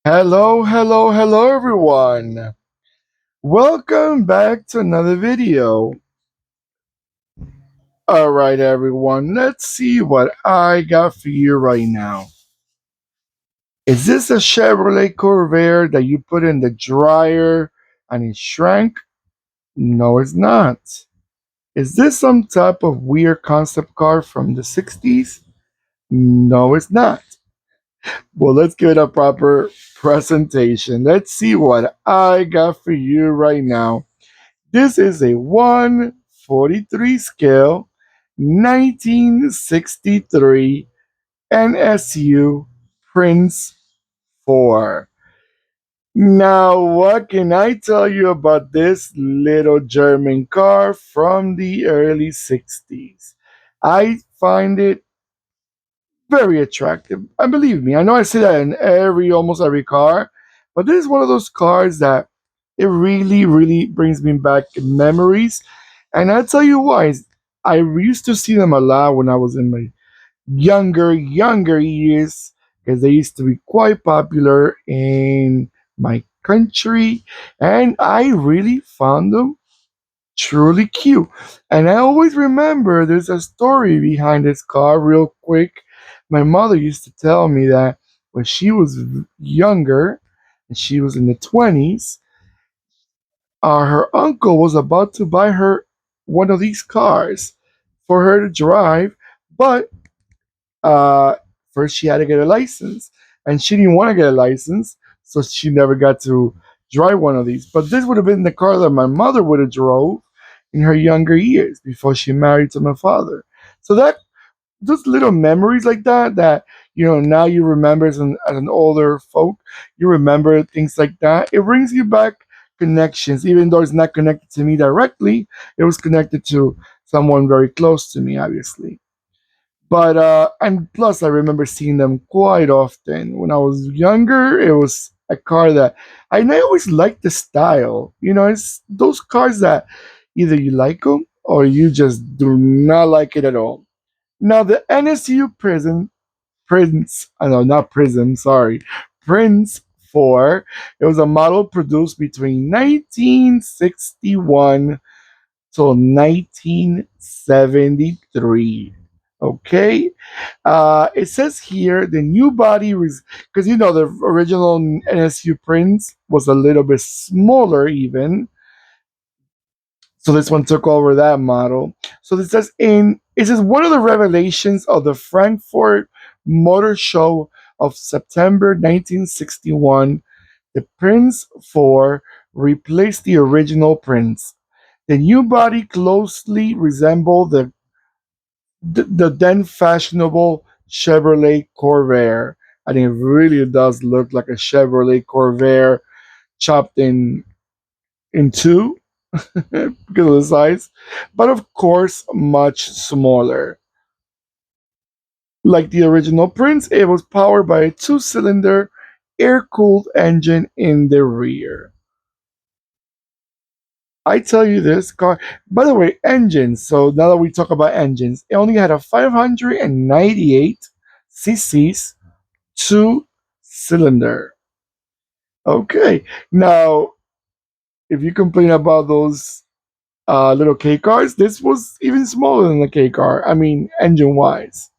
Hello, hello, hello, everyone. Welcome back to another video. All right, everyone, let's see what I got for you right now. Is this a Chevrolet Corvair that you put in the dryer and it shrank? No, it's not. Is this some type of weird concept car from the 60s? No, it's not. Well, let's give it a proper presentation. Let's see what I got for you right now. This is a 143 scale 1963 NSU Prinz 4. Now, what can I tell you about this little German car from the early 60s? I find it very attractive. And believe me, I know I say that in almost every car, but this is one of those cars that it really, really brings me back memories. And I'll tell you why. I used to see them a lot when I was in my younger years, because they used to be quite popular in my country, and I really found them truly cute. And I always remember there's a story behind this car, real quick. My mother used to tell me that when she was younger, and she was in the 20s, her uncle was about to buy her one of these cars for her to drive, but uh, first she had to get a license, and she didn't want to get a license, so she never got to drive one of these. But this would have been the car that my mother would have drove in her younger years before she married to my father. So that just little memories like that now you remember as an older folk, you remember things like that. It brings you back connections, even though it's not connected to me directly. It was connected to someone very close to me, obviously. But and plus, I remember seeing them quite often when I was younger. It was a car that I always liked the style. It's those cars that either you like them or you just do not like it at all. Now, the NSU Prince, I know, not Prism, sorry, Prince 4. It was a model produced between 1961 till 1973. Okay, it says here the new body was, because the original NSU Prince was a little bit smaller, even. So this one took over that model. So this is one of the revelations of the Frankfurt Motor Show of September 1961. The Prince 4 replaced the original Prince. The new body closely resembled the then fashionable Chevrolet Corvair. I think it really does look like a Chevrolet Corvair chopped in two because of the size, but of course much smaller. Like the original Prince, it was powered by a two-cylinder air-cooled engine in the rear. I tell you this car, by the way, engines. So now that we talk about engines, it only had a 598 cc's two-cylinder. Okay, now if you complain about those little K cars, this was even smaller than the K car. I mean, engine wise.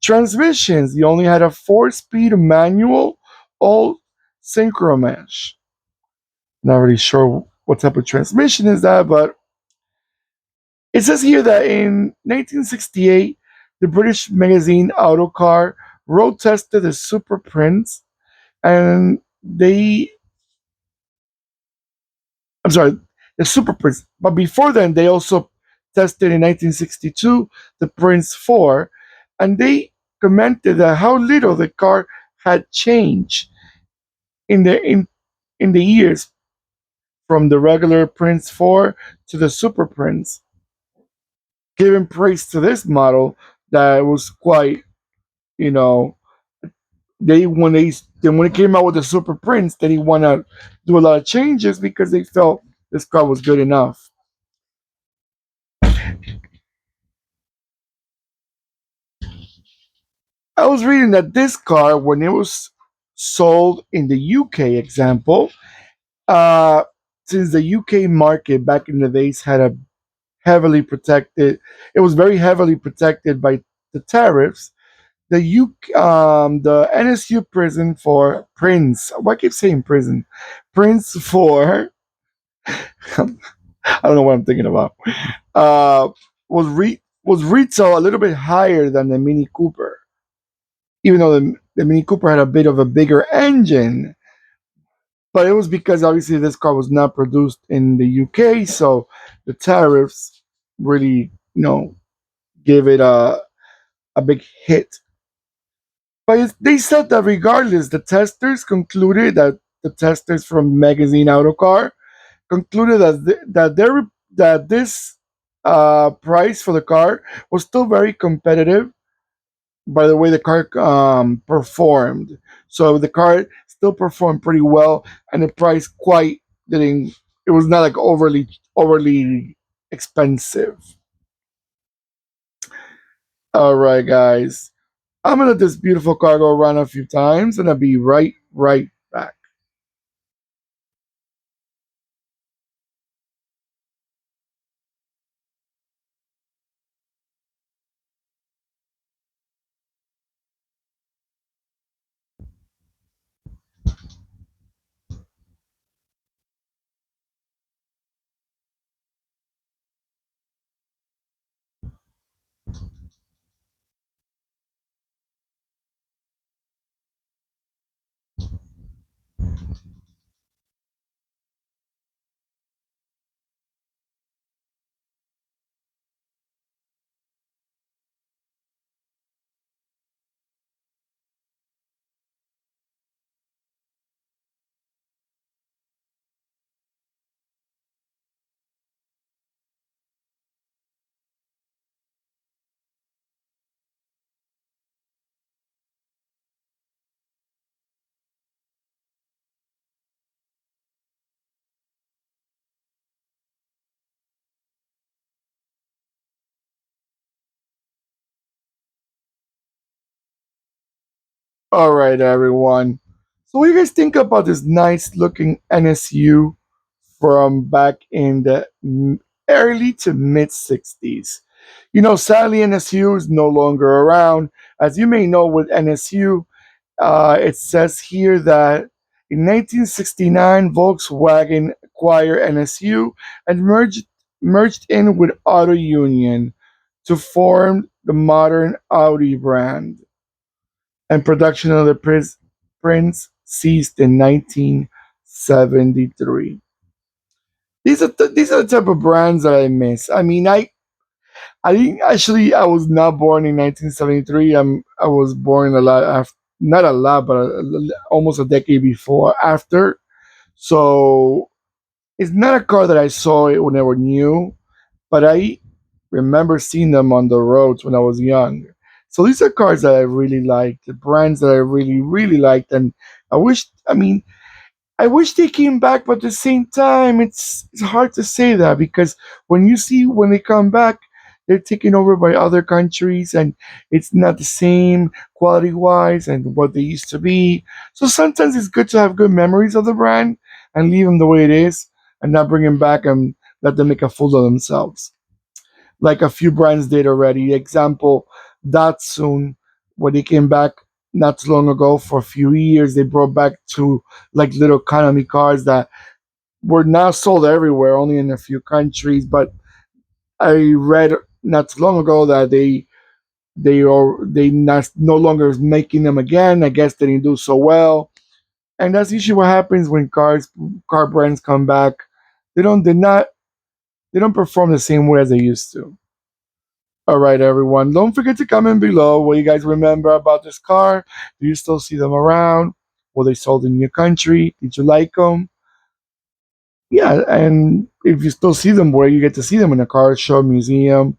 Transmissions, you only had a 4-speed manual, all synchro mesh. Not really sure what type of transmission is that, but it says here that in 1968, the British magazine Autocar road tested the Super Prince, and I'm sorry, the Super Prince. But before then, they also tested in 1962 the Prince 4, and they commented that how little the car had changed in the years from the regular Prince 4 to the Super Prince, giving praise to this model that was quite, you know, when it came out with the Super Prince, they didn't want to do a lot of changes because they felt this car was good enough. I was reading that this car, when it was sold in the UK example. Uh, since the UK market back in the days had a heavily protected, it was very heavily protected by the tariffs. The NSU prison for Prinz. Why keep saying prison? Prince for I don't know what I'm thinking about. Uh, was retail a little bit higher than the Mini Cooper, even though the Mini Cooper had a bit of a bigger engine. But it was because obviously this car was not produced in the UK, so the tariffs really, gave it a big hit. But they said that regardless, the testers from Magazine Autocar concluded that this price for the car was still very competitive by the way the car performed. So the car still performed pretty well, and the price quite didn't. It was not like overly expensive. All right, guys. I'm gonna let this beautiful car go around a few times, and I'll be right back. All right, everyone. So, what do you guys think about this nice looking NSU from back in the early to mid 60s? Sadly, NSU is no longer around. As you may know, with NSU, it says here that in 1969, Volkswagen acquired NSU and merged in with Auto Union to form the modern Audi brand, and production of the Prince ceased in 1973. These are the type of brands that I miss. I mean, I didn't actually. I was not born in 1973. I was born a lot after, not a lot, but almost a decade before after. So it's not a car that I saw it when they were new, but I remember seeing them on the roads when I was young. So these are cars that I really liked, the brands that I really liked, and I wish. I mean, I wish they came back, but at the same time, it's hard to say that because when they come back, they're taken over by other countries, and it's not the same quality wise and what they used to be. So sometimes it's good to have good memories of the brand and leave them the way it is, and not bring them back and let them make a fool of themselves, like a few brands did already. Example, Datsun, when they came back not too long ago for a few years, they brought back two like little economy cars that were not sold everywhere, only in a few countries. But I read not too long ago that they not no longer is making them again. I guess they didn't do so well, and that's usually what happens when car brands come back. They don't perform the same way as they used to. All right, everyone. Don't forget to comment below what you guys remember about this car. Do you still see them around? Were they sold in your country? Did you like them? Yeah, and if you still see them, where you get to see them in a car show, museum.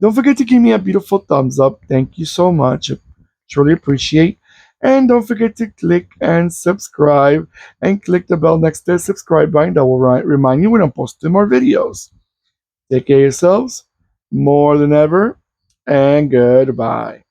Don't forget to give me a beautiful thumbs up. Thank you so much. Truly appreciate. And don't forget to click and subscribe and click the bell next to the subscribe button that will remind you when I'm posting more videos. Take care of yourselves more than ever, and goodbye.